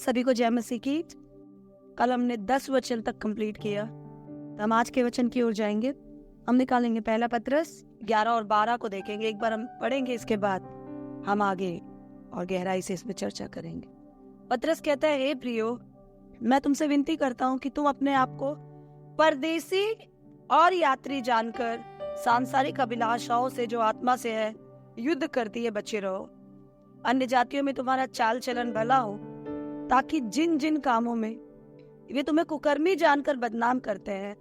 सभी को जय मसीह की। कल हमने 10 वचन तक कंप्लीट किया, तो हम आज के वचन की ओर जाएंगे। हम निकालेंगे पहला पत्रस 11 और 12 को देखेंगे, एक बार हम पढ़ेंगे, इसके बाद हम आगे और गहराई से इसमें चर्चा करेंगे। पत्रस कहता है, हे प्रियो, मैं तुमसे विनती करता हूँ कि तुम अपने आप को परदेसी और यात्री जानकर सांसारिक अभिलाषाओं से जो आत्मा से है युद्ध करती है बचे रहो। अन्य जातियों में तुम्हारा चाल चलन भला हो, ताकि जिन जिन कामों में वे तुम्हें कुकर्मी जानकर बदनाम करते हैं,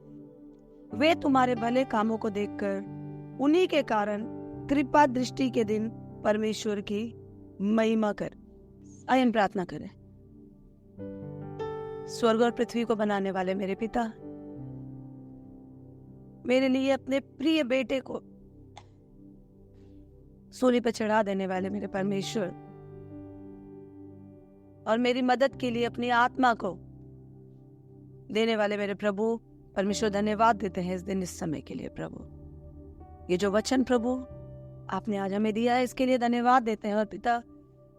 वे तुम्हारे भले कामों को देखकर उन्हीं के कारण कृपा दृष्टि के दिन परमेश्वर की महिमा कर। आइए हम प्रार्थना करें। स्वर्ग और पृथ्वी को बनाने वाले मेरे पिता, मेरे लिए अपने प्रिय बेटे को सूली पर चढ़ा देने वाले मेरे परमेश्वर, और मेरी मदद के लिए अपनी आत्मा को देने वाले मेरे प्रभु परमेश्वर, धन्यवाद देते हैं इस दिन, इस समय के लिए। प्रभु, ये जो वचन प्रभु आपने आज हमें दिया है, इसके लिए धन्यवाद देते हैं। और पिता,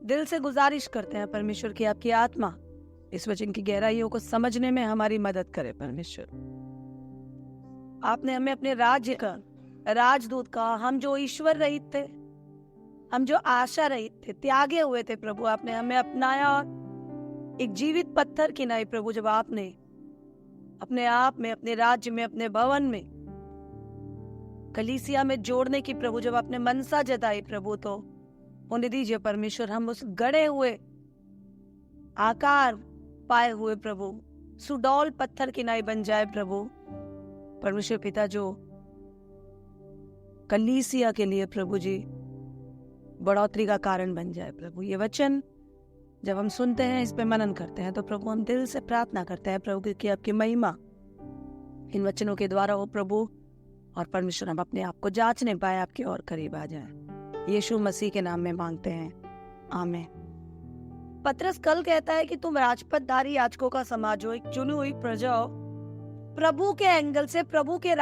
दिल से गुजारिश करते हैं परमेश्वर की आपकी आत्मा इस वचन की गहराइयों को समझने में हमारी मदद करे। परमेश्वर, आपने हमें अपने राज्य का, राजदूत का, हम जो ईश्वर रहित थे, हम जो आशा रहित थे, त्यागे हुए थे प्रभु, आपने हमें अपनाया और एक जीवित पत्थर की नाई प्रभु, जब आपने अपने आप में, अपने राज्य में, अपने भवन में, कलीसिया में जोड़ने की प्रभु जब आपने मनसा जताई प्रभु, तो होने दीजिए परमेश्वर, हम उस गड़े हुए, आकार पाए हुए प्रभु सुडौल पत्थर की नाई बन जाए प्रभु परमेश्वर पिता, जो कलीसिया के लिए प्रभु जी बढ़ोतरी का कारण बन जाए प्रभु। ये वचन जब हम सुनते हैं, इस पे मनन करते हैं, तो प्रभु हम दिल से प्रार्थना करते हैं प्रभु कि आपकी महिमा इन वचनों के द्वारा हो प्रभु, और परमेश्वर हम अपने आप को जांचने पाए, आपके और करीब आ जाए। यीशु मसीह के नाम में मांगते हैं, आमीन। पत्रस कल कहता है कि तुम राजपदधारी याजकों का समाज हो, एक चुनी हुई प्रजा हो, प्रभु के एंगल से, प्रभु के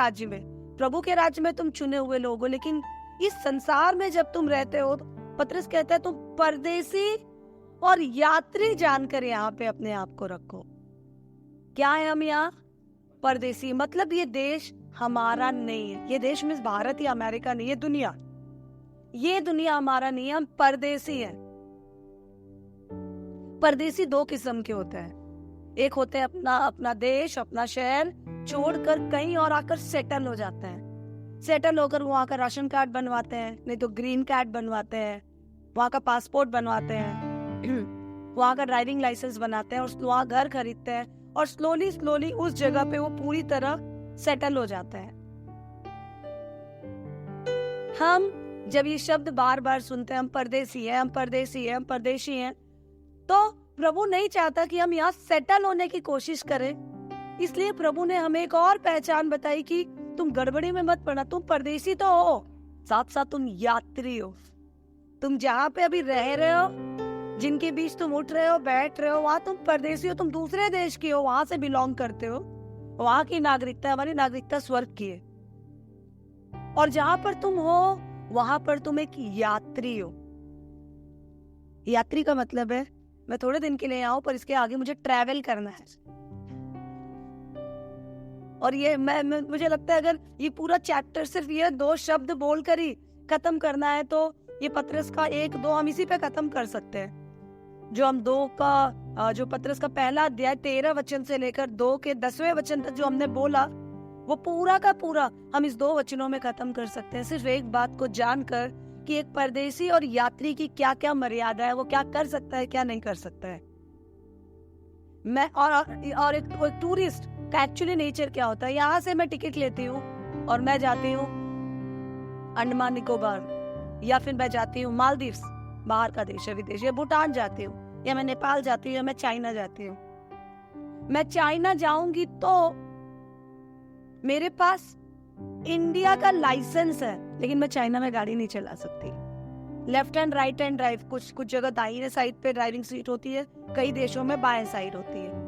राज्य में तुम चुने हुए लोग हो। लेकिन इस संसार में जब तुम रहते हो, पत्रस कहता है तुम परदेसी और यात्री जानकर यहाँ पे अपने आप को रखो। क्या है हम यहाँ? परदेसी, मतलब ये देश हमारा नहीं है। ये देश में भारत या अमेरिका नहीं, ये दुनिया हमारा नहीं है। हम परदेसी हैं। परदेसी दो किस्म के होते हैं। एक होते हैं अपना देश, अपना शहर छोड़कर कहीं और आकर सेटल हो जाते हैं। सेटल होकर वहाँ का राशन कार्ड बनवाते हैं, नहीं तो ग्रीन कार्ड बनवाते हैं, वहाँ का पासपोर्ट बनवाते हैं, वहाँ का ड्राइविंग लाइसेंस बनाते हैं, और वहाँ घर खरीदते हैं, और स्लोली उस जगह पे वो पूरी तरह सेटल हो जाते हैं। हम जब ये शब्द बार बार सुनते हैं, हम परदेसी हैं, तो प्रभु नहीं चाहता कि हम यहाँ सेटल होने की कोशिश करें। इसलिए प्रभु ने हमें एक और पहचान बताई कि तुम गड़बड़ी में मत पड़ना। तुम परदेसी तो हो, साथ साथ तुम यात्री हो। तुम जहाँ पे अभी रह रहे हो, जिनके बीच तुम उठ रहे हो, बैठ रहे हो, वहाँ तुम परदेसी हो। तुम दूसरे देश की हो, वहां से बिलोंग करते हो। वहां की नागरिकता, हमारी नागरिकता स्वर्ग की है। और जहाँ पर तुम हो, वहां पर तुम एक यात्री हो। यात्री का मतलब है मैं थोड़े दिन के लिए आऊं, पर इसके आगे मुझे ट्रैवल करना है। और ये मुझे लगता है अगर ये पूरा चैप्टर सिर्फ ये 2 शब्द बोलकर ही खत्म करना है, तो ये पत्रस का 1-2 हम इसी पे खत्म कर सकते हैं। जो पत्रस का पहला अध्याय 13 वचन से लेकर 2 के 10वें वचन तक जो हमने बोला, वो पूरा का पूरा हम इस 2 वचनों में खत्म कर सकते हैं, सिर्फ एक बात को जानकर कि एक परदेसी और यात्री की क्या क्या मर्यादा है, वो क्या कर सकता है, क्या नहीं कर सकता है। मैं और एक टूरिस्ट का एक्चुअली नेचर क्या होता है। यहाँ से मैं टिकट लेती हूँ और मैं जाती हूँ अंडमान निकोबार, या फिर मैं जाती हूँ मालदीव्स, बाहर का देश है, विदेश, या भूटान जाती हूँ, या मैं नेपाल जाती हूँ, या मैं चाइना जाती हूँ। मैं चाइना जाऊंगी तो मेरे पास इंडिया का लाइसेंस है, लेकिन मैं चाइना में गाड़ी नहीं चला सकती। Left hand, right hand drive, कुछ जगह दाहिने साइड पे ड्राइविंग सीट होती है, कई देशों में बाएं साइड होती है।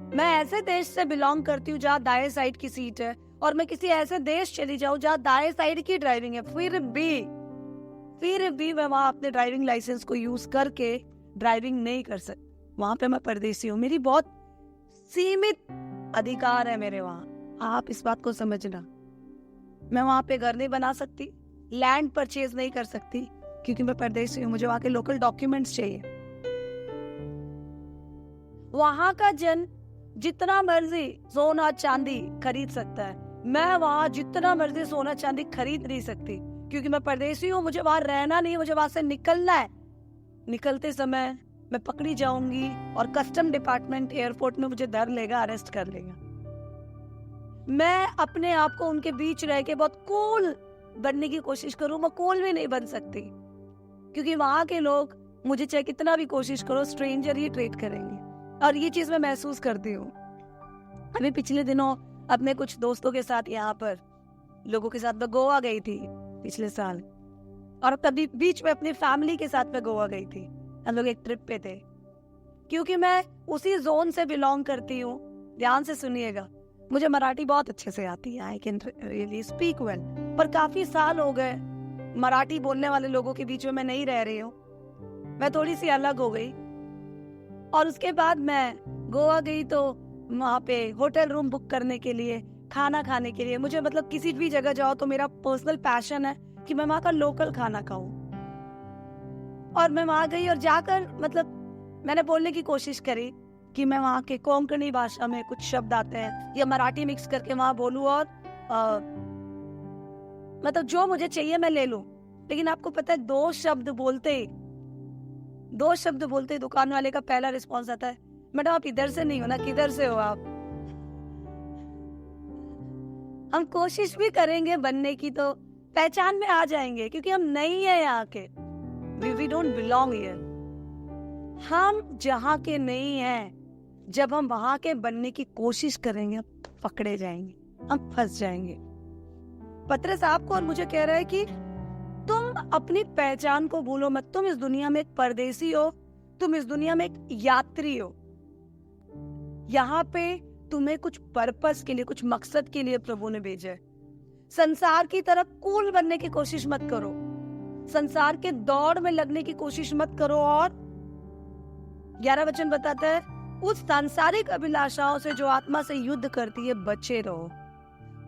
मैं ऐसे देश से बिलोंग करती हूँ जहाँ दाएं साइड की सीट है, और मैं किसी ऐसे देश चली जाऊँ जहाँ दाएं साइड की ड्राइविंग है, फिर भी मैं वहाँ अपने ड्राइविंग लाइसेंस को यूज करके ड्राइविंग नहीं कर सकती। वहां पे मैं परदेसी हूँ, मेरी बहुत सीमित अधिकार है मेरे वहां। आप इस बात को समझना। मैं वहां पे घर नहीं बना सकती, लैंड परचेज नहीं कर सकती, क्योंकि मैं परदेसी हूँ, मुझे वहां के लोकल डॉक्यूमेंट्स चाहिए। वहां का जन जितना मर्जी सोना चांदी खरीद सकता है, मैं वहां जितना मर्जी सोना चांदी खरीद नहीं सकती, क्योंकि मैं परदेसी हूँ, मुझे वहां रहना नहीं, मुझे वहां से निकलना है। निकलते समय मैं पकड़ी जाऊंगी और कस्टम डिपार्टमेंट एयरपोर्ट में मुझे धर लेगा, अरेस्ट कर लेगा। मैं अपने आप को उनके बीच रह के बहुत कूल बनने की कोशिश करूं, मैं कूल भी नहीं बन सकती, क्योंकि वहां के लोग मुझे चाहे कितना भी कोशिश करो स्ट्रेंजर ही ट्रीट करेंगे। और ये चीज मैं महसूस करती हूँ। अभी पिछले दिनों अपने कुछ दोस्तों के साथ यहाँ पर लोगों के साथ मैं गोवा गई थी पिछले साल, और कभी बीच में अपनी फैमिली के साथ मैं गोवा गई थी। हम लोग एक ट्रिप पे थे। क्योंकि मैं उसी जोन से बिलोंग करती हूँ, ध्यान से सुनिएगा, मुझे मराठी बहुत अच्छे से आती है, I can really speak well, पर काफी साल हो गए मराठी बोलने वाले लोगों के बीच में मैं नहीं रह रही हूँ, मैं थोड़ी सी अलग हो गई। और उसके बाद मैं गोवा गई तो वहां पे होटल रूम बुक करने के लिए, खाना खाने के लिए, मुझे मतलब किसी भी जगह जाओ तो मेरा पर्सनल पैशन है कि मैं वहां का लोकल खाना खाऊं। और मैं वहां गई और जाकर मतलब मैंने बोलने की कोशिश करी कि मैं वहां के कोंकणी भाषा में कुछ शब्द आते हैं या मराठी मिक्स करके वहां बोलूं और मतलब जो मुझे चाहिए मैं ले लूं। लेकिन आपको पता है दो शब्द बोलते दुकान वाले का पहला रिस्पॉन्स आता है, मैडम आप इधर से नहीं हो ना, किधर से हो आप। हम कोशिश भी करेंगे बनने की तो पहचान में आ जाएंगे, क्योंकि हम नहीं है यहाँ के, we don't belong here। हम जहाँ के नहीं हैं, जब हम वहां के बनने की कोशिश करेंगे हम पकड़े जाएंगे, हम फंस जाएंगे। पतरस आपको और मुझे कह रहा है कि तुम अपनी पहचान को भूलो मत। तुम इस दुनिया में एक परदेसी हो, तुम इस दुनिया में एक यात्री हो। यहाँ पे तुम्हें कुछ पर्पस के लिए, कुछ मकसद के लिए प्रभु ने भेजा है। संसार की तरह कूल बनने की कोशिश मत करो, संसार के दौड़ में लगने की कोशिश मत करो। और 11 वचन बताता है, उस सांसारिक अभिलाषाओं से जो आत्मा से युद्ध करती है बचे रहो।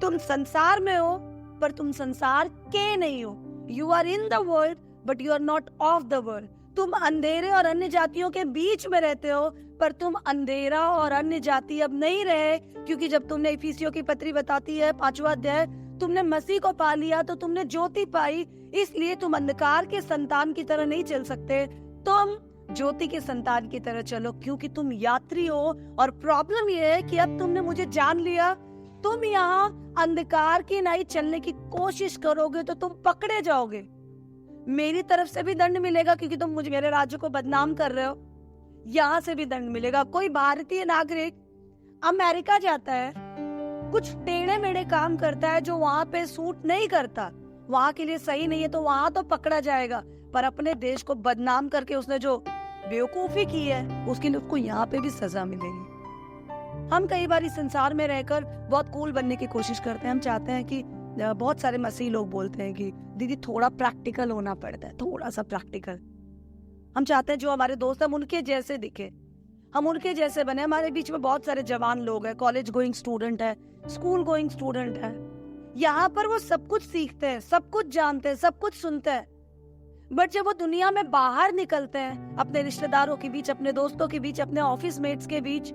तुम संसार में हो पर तुम संसार के नहीं हो। You are in the world but you are not of the world. तुम अंधेरे और अन्य जातियों के बीच में रहते हो, पर तुम अंधेरा और अन्य जाति अब नहीं रहे, क्योंकि जब तुमने इफिसियों की पत्री बताती है 5वां अध्याय, तुमने मसीह को पा लिया तो तुमने ज्योति पाई। इसलिए तुम अंधकार के संतान की तरह नहीं चल सकते, तुम ज्योति के संतान की तरह चलो, क्योंकि तुम यात्री हो। और प्रॉब्लम यह है कि अब तुमने मुझे जान लिया, तुम यहाँ अंधकार की नाई चलने की कोशिश करोगे तो तुम पकड़े जाओगे। मेरी तरफ से भी दंड मिलेगा, क्योंकि तुम मुझे, मेरे राज्य को बदनाम कर रहे हो। यहाँ से भी दंड मिलेगा। कोई भारतीय नागरिक अमेरिका जाता है, कुछ टेढ़े मेढ़े काम करता है जो वहां पे सूट नहीं करता, वहां के लिए सही नहीं है, तो वहां तो पकड़ा जाएगा। पर अपने देश को बदनाम करके उसने जो बेवकूफी की है, उसके लिए उसको यहाँ पे भी सजा मिलेगी। हम कई बार इस संसार में रहकर बहुत कूल बनने की कोशिश करते हैं। हम चाहते हैं कि बहुत सारे मसीह लोग बोलते हैं कि दीदी थोड़ा प्रैक्टिकल होना पड़ता है, थोड़ा सा प्रैक्टिकल। हम चाहते हैं जो हमारे दोस्त हम उनके जैसे दिखे, हम उनके जैसे बने। हमारे बीच में बहुत सारे जवान लोग हैं, कॉलेज गोइंग स्टूडेंट है, स्कूल गोइंग स्टूडेंट है। यहाँ पर वो सब कुछ सीखते हैं, सब कुछ जानते हैं, सब कुछ सुनते हैं, बट जब वो दुनिया में बाहर निकलते हैं, अपने रिश्तेदारों के बीच, अपने दोस्तों के बीच, अपने ऑफिस मेट्स के बीच,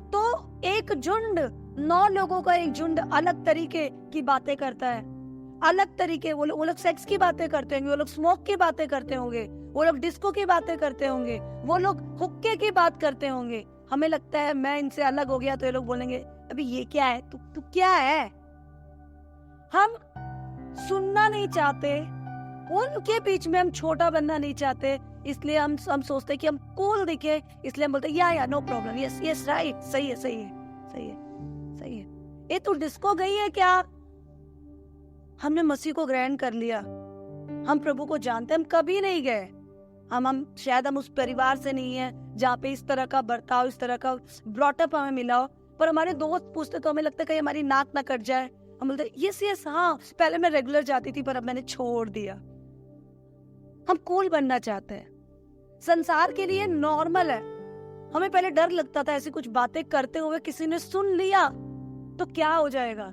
तो एक झुंड, 9 लोगों का एक झुंड अलग तरीके की बातें करता है, अलग तरीके। वो लोग सेक्स की बातें करते होंगे, वो लोग स्मोक की बातें करते होंगे, वो लोग डिस्को की बातें करते होंगे, वो लोग हुक्के की बात करते होंगे। हमें लगता है मैं इनसे अलग हो गया तो ये लोग बोलेंगे अभी ये क्या है, तू क्या है। हम सुनना नहीं चाहते, उनके बीच में हम छोटा बनना नहीं चाहते, इसलिए हम सोचते हैं कि हम कूल दिखे, इसलिए हम बोलते या no problem, yes yes right, सही है सही है सही है सही है। ये तू डिस्को गई है क्या? हमने मसीह को ग्रहण कर लिया, हम प्रभु को जानते हैं, हम कभी नहीं गए। हम शायद हम उस परिवार से नहीं है जहाँ पे इस तरह का बर्ताव, इस तरह का ब्रॉटअप हमें मिला हो, पर हमारे दोस्त पूछते तो हमें लगता है कहीं हमारी नाक ना कट जाए। हम बोलते यस यस हाँ, पहले मैं रेगुलर जाती थी पर अब मैंने छोड़ दिया। हम कूल बनना चाहते हैं। संसार के लिए नॉर्मल है हमें पहले डर लगता था ऐसी कुछ बातें करते हुए किसी ने सुन लिया तो क्या हो जाएगा।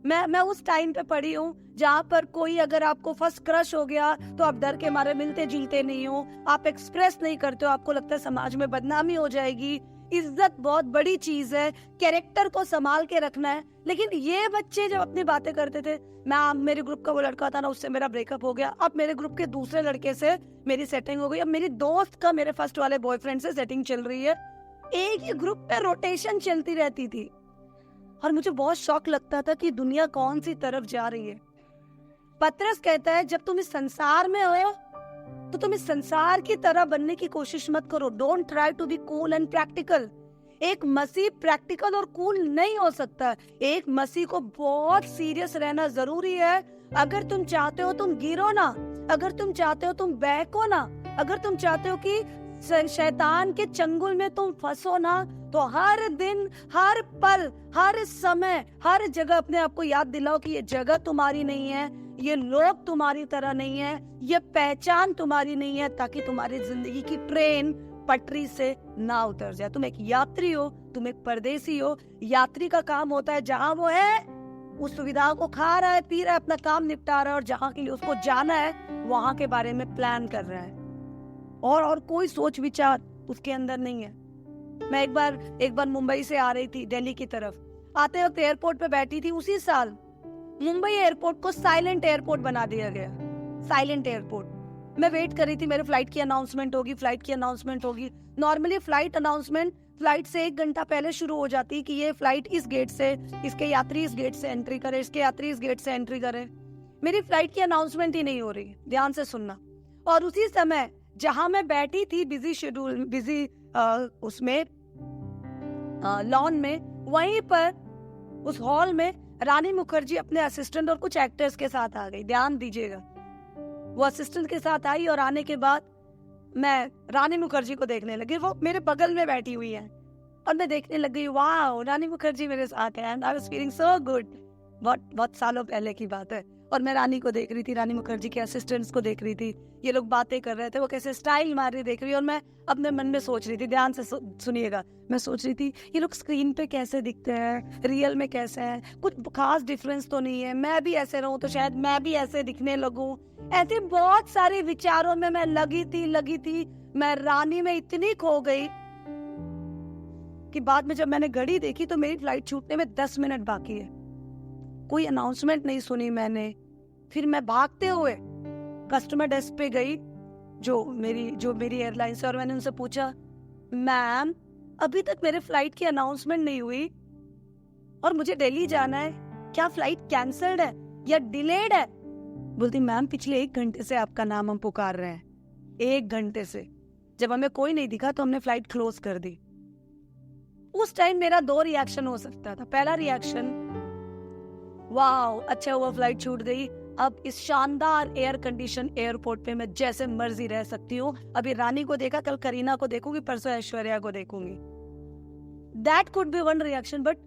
मैं उस टाइम पे पढ़ी हूँ जहाँ पर कोई अगर आपको फर्स्ट क्रश हो गया तो आप डर के मारे मिलते जुलते नहीं हो, आप एक्सप्रेस नहीं करते हो, आपको लगता है समाज में बदनामी हो जाएगी। इज्जत बहुत बड़ी चीज है, कैरेक्टर को संभाल के रखना है। लेकिन ये बच्चे जब अपनी बातें करते थे, मेरे ग्रुप का वो लड़का था ना, उससे मेरा ब्रेकअप हो गया, अब मेरे ग्रुप के दूसरे लड़के से मेरी सेटिंग हो गई, अब मेरी दोस्त का मेरे फर्स्ट वाले बॉयफ्रेंड से सेटिंग चल रही है। एक ही ग्रुप पे रोटेशन चलती रहती थी और मुझे बहुत शौक लगता था कि दुनिया कौन सी तरफ जा रही है। पतरस कहता है जब तुम इस संसार में हो तो तुम इस संसार की तरह बनने की कोशिश मत करो। Don't try to be cool and practical. एक मसीह प्रैक्टिकल और कूल नहीं हो सकता। एक मसीह को बहुत सीरियस रहना जरूरी है। अगर तुम चाहते हो तुम गिरो ना, अगर तुम चाहते हो तुम बहको ना, अगर तुम चाहते हो कि शैतान के चंगुल में तुम फंसो ना, तो हर दिन, हर पल, हर समय, हर जगह अपने आप को याद दिलाओ कि ये जगह तुम्हारी नहीं है, ये लोग तुम्हारी तरह नहीं है, ये पहचान तुम्हारी नहीं है, ताकि तुम्हारी जिंदगी की ट्रेन पटरी से ना उतर जाए। तुम एक यात्री हो, तुम एक परदेसी हो। यात्री का काम होता है जहाँ वो है उस सुविधा को खा रहा है, पी रहा है, अपना काम निपटा रहा है, और जहाँ के लिए उसको जाना है वहां के बारे में प्लान कर रहा है, और कोई सोच विचार उसके अंदर नहीं है। मैं एक बार मुंबई से आ रही थी दिल्ली की तरफ, आते वक्त एयरपोर्ट पे बैठी थी। उसी साल मुंबई एयरपोर्ट को साइलेंट एयरपोर्ट बना दिया गया, साइलेंट एयरपोर्ट। मैं वेट कर रही थी, मेरे फ्लाइट की अनाउंसमेंट होगी, फ्लाइट की अनाउंसमेंट होगी। नॉर्मली फ्लाइट अनाउंसमेंट फ्लाइट से 1 घंटा पहले शुरू हो जाती कि ये फ्लाइट इस गेट से, इसके यात्री इस गेट से एंट्री करे, इसके यात्री इस गेट से एंट्री करे। मेरी फ्लाइट की अनाउंसमेंट ही नहीं हो रही, ध्यान से सुनना। और उसी समय जहां मैं बैठी थी बिजी शेड्यूल, बिजी उसमें लॉन में, वहीं पर उस हॉल में रानी मुखर्जी अपने असिस्टेंट और कुछ एक्टर्स के साथ आ गई। ध्यान दीजिएगा, वो असिस्टेंट के साथ आई और आने के बाद मैं रानी मुखर्जी को देखने लगी। वो मेरे बगल में बैठी हुई है और मैं देखने लग गई, वाह रानी मुखर्जी मेरे साथ है, and I was feeling so good. बहुत सालों पहले की बात है, और मैं रानी को देख रही थी, रानी मुखर्जी के असिस्टेंट्स को देख रही थी, ये लोग बातें कर रहे थे, वो कैसे स्टाइल मार रही देख रही, और मैं अपने मन में सोच रही थी, ध्यान से सुनिएगा, मैं सोच रही थी ये लोग स्क्रीन पे कैसे दिखते हैं, रियल में कैसे हैं, कुछ खास डिफरेंस तो नहीं है, मैं भी ऐसे रहूं तो शायद मैं भी ऐसे दिखने लगूं। ऐसे बहुत सारे विचारों में मैं लगी थी। मैं रानी में इतनी खो गई कि बाद में जब मैंने घड़ी देखी तो मेरी फ्लाइट छूटने में 10 मिनट बाकी है। कोई अनाउंसमेंट नहीं सुनी मैंने। फिर मैं भागते हुए कस्टमर डेस्क पे गई जो मेरी एयरलाइन से, और मैंने उनसे पूछा, मैम अभी तक मेरे फ्लाइट की अनाउंसमेंट नहीं हुई और मुझे दिल्ली जाना है, क्या फ्लाइट कैंसल्ड है या डिलेड है? बोलती, मैम पिछले 1 घंटे से आपका नाम हम पुकार रहे हैं, 1 घंटे से। जब हमें कोई नहीं दिखा तो हमने फ्लाइट क्लोज कर दी। उस टाइम मेरा 2 रिएक्शन हो सकता था। पहला रिएक्शन, वाह अच्छा हुआ फ्लाइट छूट गई, अब इस शानदार एयर कंडीशन एयरपोर्ट पे मैं जैसे मर्जी रह सकती हूँ। अभी रानी को देखा, कल करीना को देखूंगी, परसों ऐश्वर्या को देखूंगी। That could be one reaction. But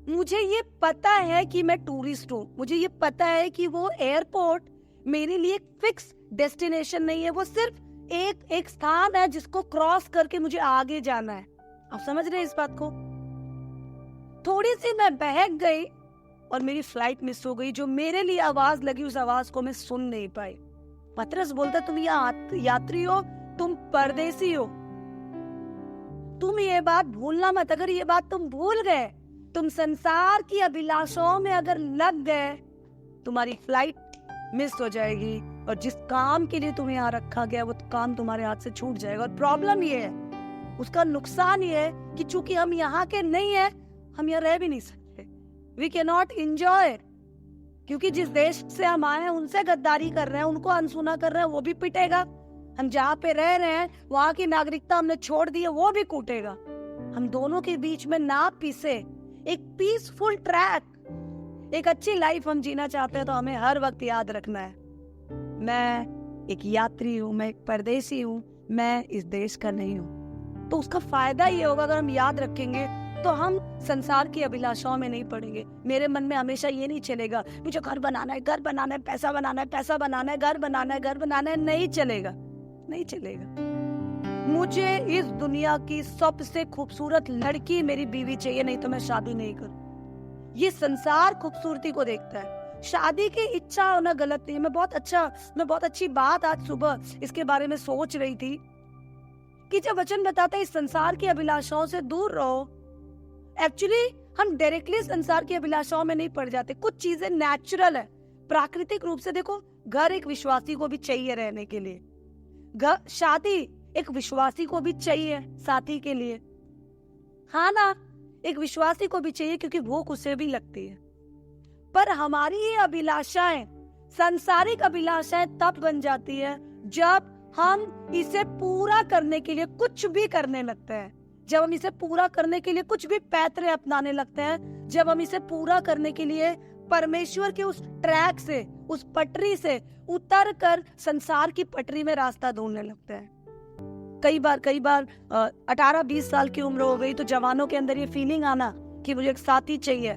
मुझे ये पता है कि मैं टूरिस्ट हूँ, मुझे ये पता है कि वो एयरपोर्ट मेरे लिए एक फिक्स डेस्टिनेशन नहीं है, वो सिर्फ एक स्थान है जिसको क्रॉस करके मुझे आगे जाना है। आप समझ रहे हैं इस बात को? थोड़ी सी मैं बहक गई और मेरी फ्लाइट मिस हो गई। जो मेरे लिए आवाज लगी, उस आवाज को मैं सुन नहीं पाई। पतरस बोलता, तुम यात्री हो, तुम परदेसी हो, तुम ये बात भूलना मत। अगर ये बात तुम भूल गए, तुम संसार की अभिलाषाओं में अगर लग गए, तुम्हारी फ्लाइट मिस हो जाएगी, और जिस काम के लिए तुम्हें यहाँ रखा गया वो काम तुम्हारे हाथ से छूट जाएगा। और प्रॉब्लम ये है, उसका नुकसान ये है कि चूंकि हम यहाँ के नहीं है, हम यहाँ रह भी नहीं सकते। वी कैन नॉट एंजॉय, क्योंकि जिस देश से हम आए हैं उनसे गद्दारी कर रहे हैं, उनको अनसुना कर रहे हैं, वो भी पिटेगा। हम जहाँ पे रह रहे हैं वहां की नागरिकता हमने छोड़ दी है, वो भी कूटेगा। हम दोनों के बीच में ना पिसे एक पीसफुल ट्रैक, एक अच्छी लाइफ हम जीना चाहते हैं, तो हमें हर वक्त याद रखना है, मैं एक यात्री हूँ, मैं एक परदेसी हूँ, मैं इस देश का नहीं हूँ। तो उसका फायदा ये होगा, अगर हम याद रखेंगे तो हम संसार की अभिलाषाओं में नहीं पड़ेंगे। मेरे मन में हमेशा ये नहीं चलेगा, मुझे घर बनाना है, घर बनाना है, पैसा बनाना है, पैसा बनाना है, घर बनाना है, घर बनाना है। नहीं चलेगा, नहीं चलेगा। मुझे इस दुनिया की सबसे खूबसूरत लड़की मेरी बीवी चाहिए, नहीं तो मैं शादी नहीं करूं। ये संसार खूबसूरती को देखता है, शादी की इच्छा होना गलत नहीं है। मैं बहुत अच्छी बात आज सुबह इसके बारे में सोच रही थी कि जब वचन बताता है इस संसार की अभिलाषाओं से दूर रहो, एक्चुअली हम डायरेक्टली संसार की अभिलाषाओं में नहीं पड़ जाते। कुछ चीजें नेचुरल है, प्राकृतिक रूप से। देखो, घर एक विश्वासी को भी चाहिए रहने के लिए, शादी एक विश्वासी को भी चाहिए साथी के लिए, हाँ ना, एक विश्वासी को भी चाहिए क्योंकि भूख उसे भी लगती है। पर हमारी ये अभिलाषाएं, सांसारिक अभिलाषाएं तब बन जाती है जब हम इसे पूरा करने के लिए कुछ भी करने लगते हैं, जब हम इसे पूरा करने के लिए कुछ भी पैतरे अपनाने लगते हैं, जब हम इसे पूरा करने के लिए परमेश्वर के उस ट्रैक से, उस पटरी से उतर कर संसार की पटरी में रास्ता ढूंढने लगते हैं। कई बार 18-20 साल की उम्र हो गई तो जवानों के अंदर ये फीलिंग आना कि मुझे एक साथी चाहिए,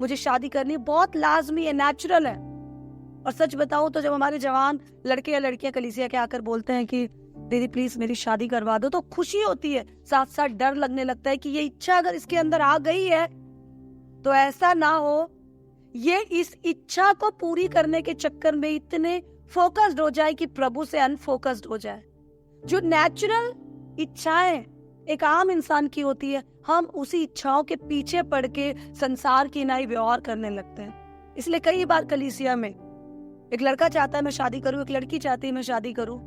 मुझे शादी करनी, बहुत लाजमी है, नेचुरल है। और सच बताऊं तो जब हमारे जवान लड़के या लड़कियां कलीसिया के आकर बोलते हैं कि दीदी प्लीज मेरी शादी करवा दो, तो खुशी होती है, साथ साथ डर लगने लगता है कि ये इच्छा अगर इसके अंदर आ गई है तो ऐसा ना हो ये इस इच्छा को पूरी करने के चक्कर में इतने फोकस्ड हो जाए कि प्रभु से अनफोकस्ड हो जाए। जो नेचुरल इच्छाएं एक आम इंसान की होती है, हम उसी इच्छाओं के पीछे पड़ के संसार की नाई व्यवहार करने लगते हैं। इसलिए कई बार कलीसिया में एक लड़का चाहता है मैं शादी करूं, एक लड़की चाहती है मैं शादी करूं,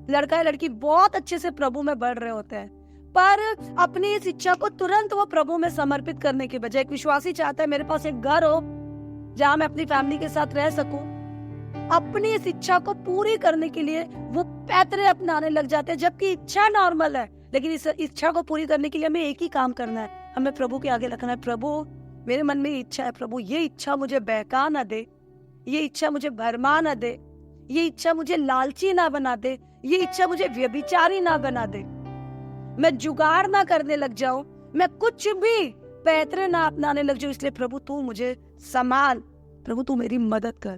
लड़का या लड़की बहुत अच्छे से प्रभु में बढ़ रहे होते हैं, पर अपनी इस इच्छा को तुरंत वो प्रभु में समर्पित करने के बजाय, एक विश्वासी चाहता है मेरे पास एक घर हो जहां मैं अपनी फैमिली के साथ रह सकूं, अपनी इस इच्छा को पूरी करने के लिए वो पैतरे अपनाने लग जाते हैं, जबकि इच्छा नॉर्मल है। लेकिन इस इच्छा को पूरी करने के लिए हमें एक ही काम करना है, हमें प्रभु के आगे रखना है, प्रभु मेरे मन में इच्छा है, प्रभु ये इच्छा मुझे बहका ना दे, ये इच्छा मुझे भरमा ना दे, ये इच्छा मुझे लालची ना बना दे, ये इच्छा मुझे व्यभिचारी ना बना दे, मैं जुगाड़ ना करने लग जाऊं, मैं कुछ भी पैतरे ना अपनाने लग जाऊं। इसलिए प्रभु तू मुझे संभाल, प्रभु तू मेरी मदद कर।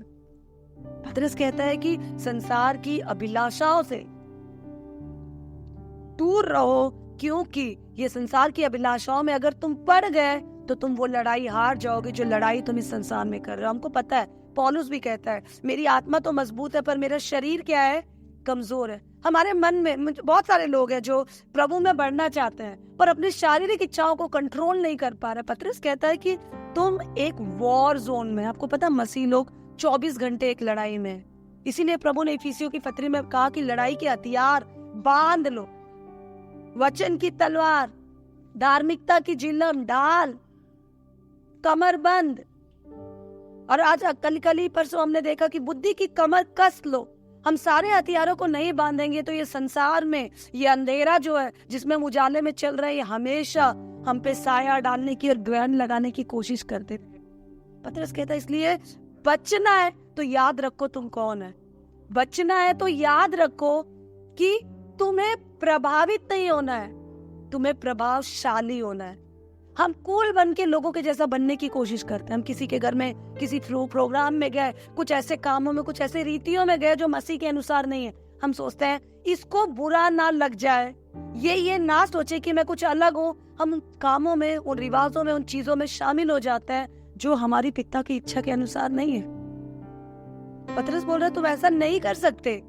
पतरस कहता है कि संसार की अभिलाषाओं से दूर रहो, क्योंकि ये संसार की अभिलाषाओं में अगर तुम पड़ गए तो तुम वो लड़ाई हार जाओगे जो लड़ाई तुम इस संसार में कर रहे हो। हमको पता है, पौलुस भी कहता है मेरी आत्मा तो मजबूत है पर मेरा शरीर क्या है, कमजोर है। हमारे मन में बहुत सारे लोग हैं जो प्रभु में बढ़ना चाहते हैं पर अपनी शारीरिक इच्छाओं को कंट्रोल नहीं कर पा रहे। पतरस कहता है कि तुम एक वॉर जोन में, आपको पता मसीह लोग 24 घंटे एक लड़ाई में, इसीलिए प्रभु ने इफिसियों की पत्री में कहा कि लड़ाई के हथियार बांध लो, वचन की तलवार, धार्मिकता की जिलम डाल, कमर बंद, और आज कल ही परसों हमने देखा कि बुद्धि की कमर कस लो। हम सारे हथियारों को नहीं बांधेंगे तो ये संसार में ये अंधेरा जो है जिसमें हम उजाले में चल रहे हैं हमेशा हम पे साया डालने की और ग्रहण लगाने की कोशिश करते हैं। पतरस कहता है इसलिए बचना है तो याद रखो तुम कौन है, बचना है तो याद रखो कि तुम्हें प्रभावित नहीं होना है, तुम्हें प्रभावशाली होना है। हम कूल बन के लोगों के जैसा बनने की कोशिश करते हैं। हम किसी के घर में किसी प्रोग्राम में गए, कुछ ऐसे कामों में, कुछ ऐसे रीतियों में गए जो मसीह के अनुसार नहीं है। हम सोचते हैं इसको बुरा ना लग जाए, ये ना सोचे कि मैं कुछ अलग हूँ। हम उन कामों में, उन रिवाजों में, उन चीजों में शामिल हो जाते हैं जो हमारी पिता की इच्छा के अनुसार नहीं है। पतरस बोल रहे तुम ऐसा नहीं कर सकते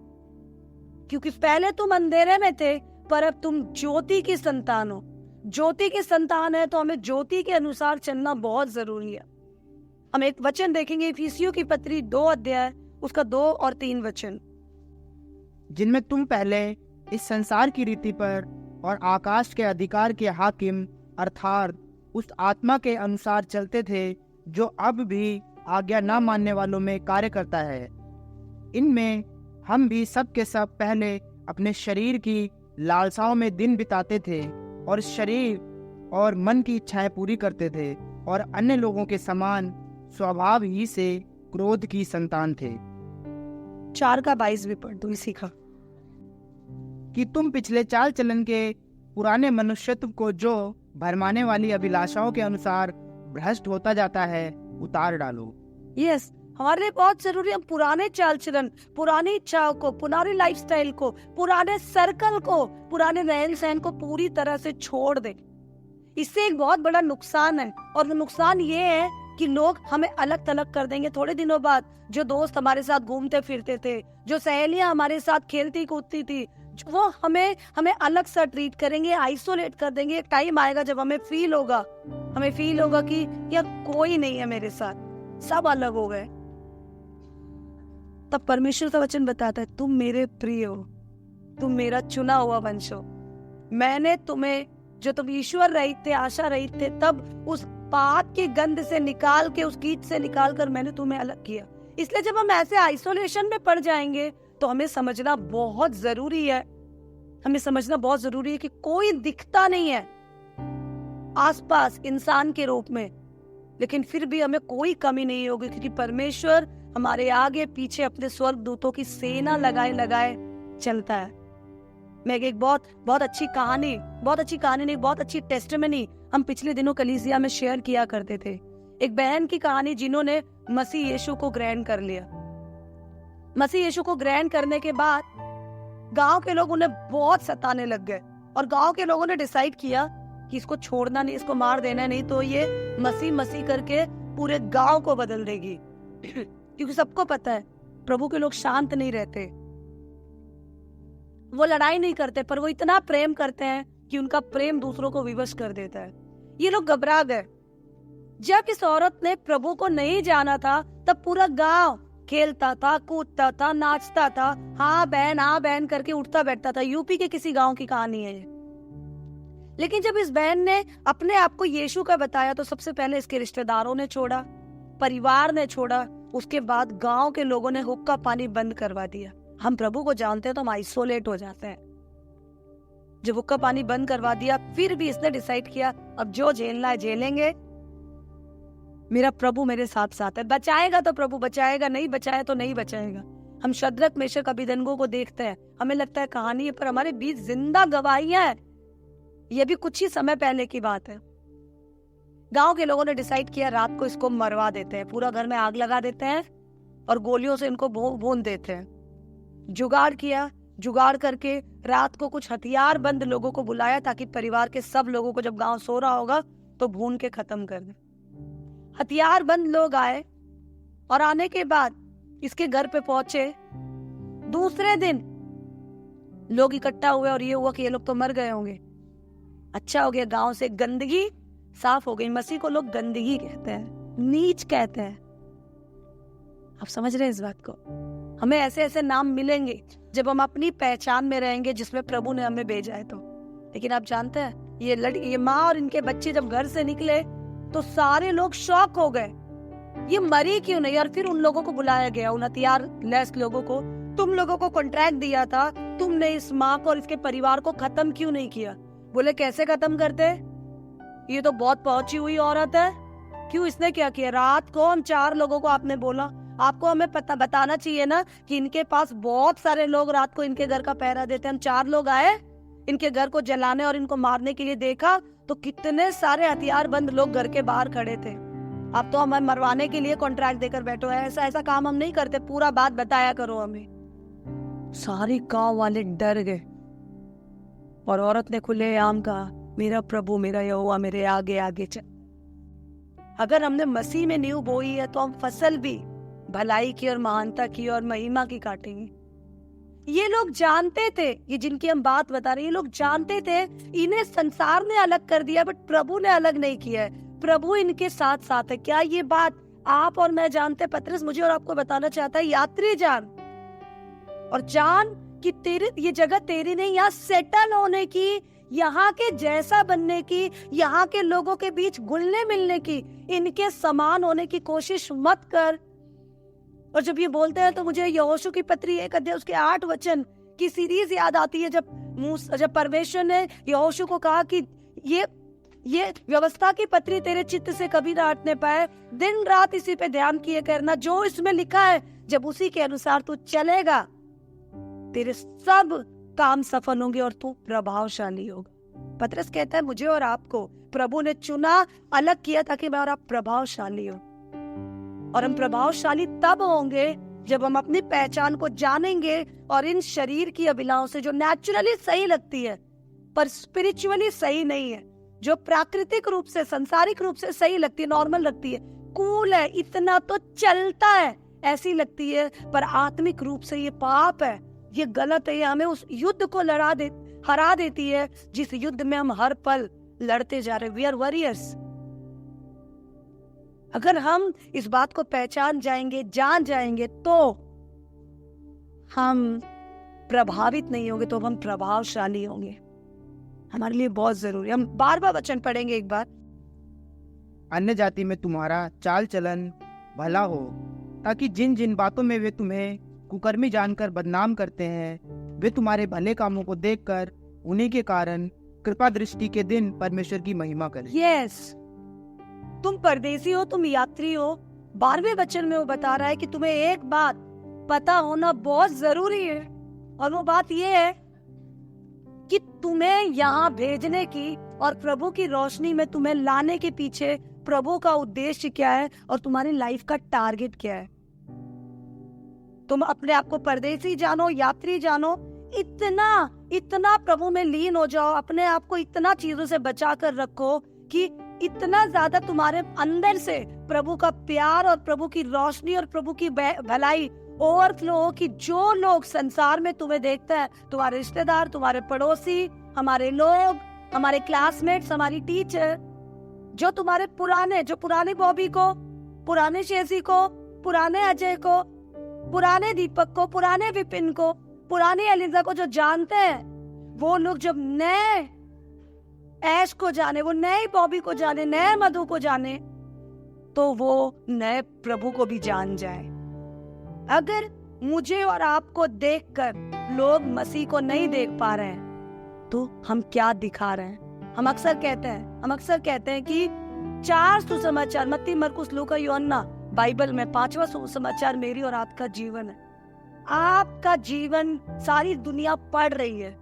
क्योंकि पहले तुम अंधेरे में थे पर अब तुम ज्योति की संतान हो। ज्योति की संतान है तो हमें ज्योति के अनुसार चलना बहुत जरूरी है। हम एक वचन देखेंगे इफिसियों की पत्री 2 अध्याय उसका 2 और 3 वचन, जिनमें तुम पहले इस संसार की रीति पर और आकाश के अधिकार के हाकिम अर्थात उस आत्मा के अनुसार चलते थे जो अब भी आज्ञा न मानने वालों में कार्य करता है। इनमें हम भी सब के सब पहले अपने शरीर की लालसाओं में दिन बिताते थे और शरीर और मन की इच्छाएं पूरी करते थे और अन्य लोगों के समान स्वभाव ही से क्रोध की संतान थे। 4:22 भी पढ़ दो इसी का, कि तुम पिछले चाल चलन के पुराने मनुष्यत्व को जो भरमाने वाली अभिलाषाओं के अनुसार भ्रष्ट होता जाता है उतार डालो। यस, हमारे लिए बहुत जरूरी है हम पुराने चाल चलन, पुरानी इच्छाओं को, पुरानी लाइफस्टाइल को, पुराने सर्कल को, पुराने रहन सहन को पूरी तरह से छोड़ दें। इससे एक बहुत बड़ा नुकसान है, और वो नुकसान ये है कि लोग हमें अलग थलग कर देंगे थोड़े दिनों बाद। जो दोस्त हमारे साथ घूमते फिरते थे, जो सहेलियां हमारे साथ खेलती कूदती थी, वो हमें अलग सा ट्रीट करेंगे, आइसोलेट कर देंगे। एक टाइम आएगा जब हमें फील होगा कि यार कोई नहीं है मेरे साथ, सब अलग हो गए। तब परमेश्वर का वचन बताता है, तुम मेरे प्रिय हो, तुम मेरा चुना हुआ वंश हो। मैंने तुम्हें, जो तुम ईश्वर रहित थे, आशा रहित थे, तब उस पाप की गंध से निकाल के, उस कीट से निकाल कर मैंने तुम्हें अलग किया। इसलिए जब हम ऐसे आइसोलेशन में पड़ जाएंगे तो हमें समझना बहुत जरूरी है, कि कोई दिखता नहीं है आसपास इंसान के रूप में, लेकिन फिर भी हमें कोई कमी नहीं होगी, क्योंकि परमेश्वर हमारे आगे पीछे अपने स्वर्गदूतों की सेना लगाए चलता है। मैं एक बहुत अच्छी कहानी नहीं, बहुत अच्छी टेस्टिमनी हम पिछले दिनों कलीसिया में शेयर किया करते थे। एक बहन की कहानी जिन्होंने मसीह यीशु को ग्रहण कर लिया। मसीह यीशु को ग्रहण करने के बाद गांव के लोग उन्हें बहुत सताने लग गए, और गांव के लोगों ने डिसाइड किया कि इसको छोड़ना नहीं, इसको मार देना नहीं, तो ये मसीह करके पूरे गांव को बदल देगी। क्योंकि सबको पता है प्रभु के लोग शांत नहीं रहते, वो लड़ाई नहीं करते, पर वो इतना प्रेम करते हैं कि उनका प्रेम दूसरों को विवश कर देता है। ये लोग घबरा गए। जब इस औरत ने प्रभु को नहीं जाना था, तब पूरा गांव खेलता था, कूदता था, नाचता था, हाँ बहन करके उठता बैठता था। यूपी के किसी गांव की कहानी है ये। लेकिन जब इस बहन ने अपने आप को यीशु का बताया, तो सबसे पहले इसके रिश्तेदारों ने छोड़ा, परिवार ने छोड़ा, उसके बाद गांव के लोगों ने हुक्का पानी बंद करवा दिया। हम प्रभु को जानते हैं तो हम आइसोलेट हो जाते हैं। जब हुक्का पानी बंद करवा दिया, फिर भी इसने डिसाइड किया अब जो झेलना है झेलेंगे, मेरा प्रभु मेरे साथ साथ है। बचाएगा तो प्रभु बचाएगा, नहीं बचाया तो नहीं बचाएगा। हम शद्रक मेशक अबेदनगो को देखते हैं, हमें लगता है कहानी है, पर हमारे बीच जिंदा गवाहियां हैं। ये भी कुछ ही समय पहले की बात है। गांव के लोगों ने डिसाइड किया रात को इसको मरवा देते हैं, पूरा घर में आग लगा देते हैं और गोलियों से इनको भून देते हैं। जुगाड़ किया, जुगाड़ करके रात को कुछ हथियार बंद लोगों को बुलाया, ताकि परिवार के सब लोगों को जब गांव सो रहा होगा तो भून के खत्म कर दे। हथियार बंद लोग आए, और आने के बाद इसके घर पे पहुंचे। दूसरे दिन लोग इकट्ठा हुए और ये हुआ कि ये लोग तो मर गए होंगे। अच्छा हो गया, गांव से गंदगी साफ हो गई। मसीह को लोग गंदगी कहते हैं, नीच कहते हैं। आप समझ रहे हैं इस बात को? हमें ऐसे ऐसे नाम मिलेंगे जब हम अपनी पहचान में रहेंगे जिसमें प्रभु ने हमें भेजा है तो। लेकिन आप जानते हैं, ये माँ और इनके बच्चे जब घर से निकले तो सारे लोग शॉक हो गए, ये मरी क्यों नहीं? और फिर उन लोगों को बुलाया गया, उन हथियार लेस लोगों को। तुम लोगों को कॉन्ट्रैक्ट दिया था, तुमने इस माँ को और इसके परिवार को खत्म क्यों नहीं किया? बोले कैसे खत्म करते? ये तो बहुत पहुंची हुई औरत है। क्यों? इसने क्या किया? रात को हम 4 लोगों को आपने बोला, आपको हमें बताना चाहिए ना कि इनके पास बहुत सारे लोग रात को इनके घर का पहरा देते हैं। हम 4 लोग आए इनके घर को जलाने और इनको मारने के लिए, देखा तो कितने सारे हथियार बंद लोग घर के बाहर खड़े थे। आप तो हमें मरवाने के लिए कॉन्ट्रैक्ट देकर बैठो है। ऐसा काम हम नहीं करते, पूरा बात बताया करो हमें। सारे गांव वाले डर गए और औरत ने खुलेआम कहा, मेरा प्रभु मेरा यहोवा मेरे आगे आगे चल। अगर हमने मसीह में नींव बोई है तो हम फसल भी भलाई की और महानता की और महिमा की काटेंगे। ये लोग जानते थे, ये जिनकी हम बात बता रहे हैं, ये लोग जानते थे इन्हें संसार ने अलग कर दिया, बट प्रभु ने अलग नहीं किया है। प्रभु इनके साथ साथ है। क्या ये बात आप और मैं जानते? पतरस मुझे और आपको बताना चाहता है, यात्री जान और जान कि ये जगह तेरी नहीं, यहाँ सेटल होने की, यहाँ के जैसा बनने की, यहाँ के लोगों के बीच घुलने मिलने की, इनके समान होने की कोशिश मत कर। और जब ये बोलते हैं तो मुझे यहोशू की पत्री 1 अध्याय उसके 8 वचन की सीरीज याद आती है, जब परमेश्वर ने यहोशू को कहा कि ये व्यवस्था की पत्री तेरे चित्त से कभी ना हटने पाए, दिन रात इसी पे ध्यान किए करना, जो इसमें लिखा है जब उसी के अनुसार तू चलेगा तेरे सब काम सफल होंगे और तू प्रभावशाली होगा। पतरस कहता है मुझे और आपको प्रभु ने चुना, अलग किया ताकि मैं और आप प्रभावशाली हो। और हम प्रभावशाली तब होंगे जब हम अपनी पहचान को जानेंगे और इन शरीर की अभिलाषाओं से जो नेचुरली सही लगती है पर स्पिरिचुअली सही नहीं है, जो प्राकृतिक रूप से सांसारिक रूप से सही लगती है, नॉर्मल लगती है, कूल है, इतना तो चलता है, ऐसी लगती है, पर आत्मिक रूप से ये पाप है, ये गलत है, ये हमें उस युद्ध को हरा देती है जिस युद्ध में हम हर पल लड़ते जा रहे। We are warriors. अगर हम इस बात को पहचान जाएंगे, जान जाएंगे, तो हम प्रभावित नहीं होंगे, तो हम प्रभावशाली होंगे। हमारे लिए बहुत जरूरी है। हम बार बार वचन पढ़ेंगे एक बार। अन्य जाति में तुम्हारा चाल चलन भला हो, ताकि जिन जिन बातों में वे तुम्हें कुकर्मी जानकर बदनाम करते हैं, वे तुम्हारे भले कामों को देखकर उन्हीं के कारण कृपा दृष्टि के दिन परमेश्वर की महिमा करें। यस, तुम परदेसी हो, तुम यात्री हो। 12वें वचन में वो बता रहा है कि तुम्हें एक बात पता होना बहुत जरूरी है, और वो बात ये है कि तुम्हें यहाँ भेजने की और प्रभु की रोशनी में तुम्हें लाने के पीछे प्रभु का उद्देश्य क्या है और तुम्हारी लाइफ का टारगेट क्या है। तुम अपने आप को परदेसी जानो, यात्री जानो, इतना प्रभु में लीन हो जाओ, अपने आप को इतना चीजों से बचा कर रखो कि इतना ज्यादा तुम्हारे अंदर से प्रभु का प्यार और प्रभु की रोशनी और प्रभु की भलाई ओवरफ्लो हो, कि जो लोग संसार में तुम्हें देखते हैं, तुम्हारे रिश्तेदार, तुम्हारे पड़ोसी, हमारे लोग, हमारे क्लासमेट्स, हमारी टीचर, जो तुम्हारे पुराने बॉबी को, पुराने शेसी को, पुराने अजय को, पुराने दीपक को, पुराने विपिन को, पुरानी एलिजा को जो जानते हैं, वो लोग जब नए ऐश को जाने, वो नए बॉबी को जाने, नए मधु को जाने, तो वो नए प्रभु को भी जान जाए। अगर मुझे और आपको देखकर लोग मसीह को नहीं देख पा रहे हैं, तो हम क्या दिखा रहे हैं? हम अक्सर कहते हैं कि 4 सुसमाचार, मत्ती, मरकुस, लूका, यूहन्ना, बाइबल में 5वां सुसमाचार मेरी और आपका जीवन है। आपका जीवन सारी दुनिया पढ़ रही है।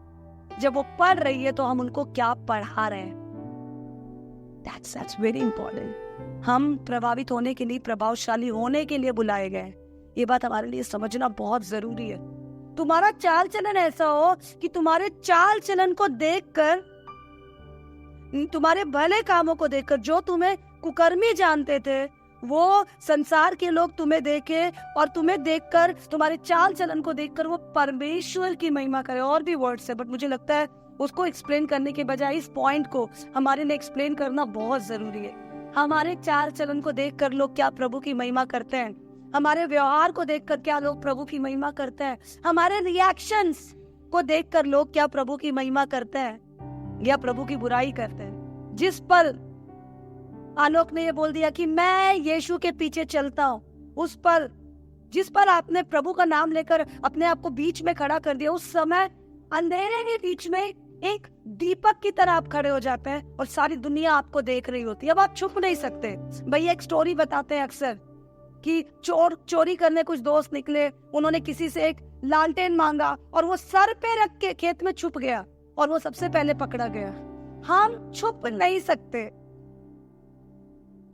जब वो पढ़ रही है तो हम उनको क्या पढ़ा रहे हैं? That's very important. हम प्रभावित होने के लिए, प्रभावशाली होने के लिए बुलाए गए। ये बात हमारे लिए समझना बहुत जरूरी है। तुम्हारा चाल चलन ऐसा हो कि तुम्हारे चाल चलन को देखकर, तुम्हारे भले कामों को देखकर, जो तुम्हें कुकर्मी जानते थे, वो संसार के लोग तुम्हें देखे और तुम्हें देखकर, तुम्हारे चाल चलन को देखकर वो परमेश्वर की महिमा करे। और भी वर्ड्स है, बट मुझे लगता है उसको एक्सप्लेन करने के बजाय इस पॉइंट को हमारे लिए एक्सप्लेन करना बहुत जरूरी है। हमारे चाल चलन को देखकर लोग क्या प्रभु की महिमा करते हैं? हमारे व्यवहार को देखकर क्या लोग प्रभु की महिमा करते हैं? हमारे रिएक्शंस को देखकर लोग क्या प्रभु की महिमा करते हैं या प्रभु की बुराई करते हैं? जिस पल आलोक ने ये बोल दिया कि मैं यीशु के पीछे चलता हूँ, उस पर, जिस पर आपने प्रभु का नाम लेकर अपने आप को बीच में खड़ा कर दिया, उस समय अंधेरे के बीच में एक दीपक की तरह आप खड़े हो जाते हैं और सारी दुनिया आपको देख रही होती है। अब आप छुप नहीं सकते। भैया एक स्टोरी बताते हैं अक्सर कि चोरी करने कुछ दोस्त निकले, उन्होंने किसी से एक लालटेन मांगा और वो सर पे रख के खेत में छुप गया और वो सबसे पहले पकड़ा गया। हम छुप नहीं सकते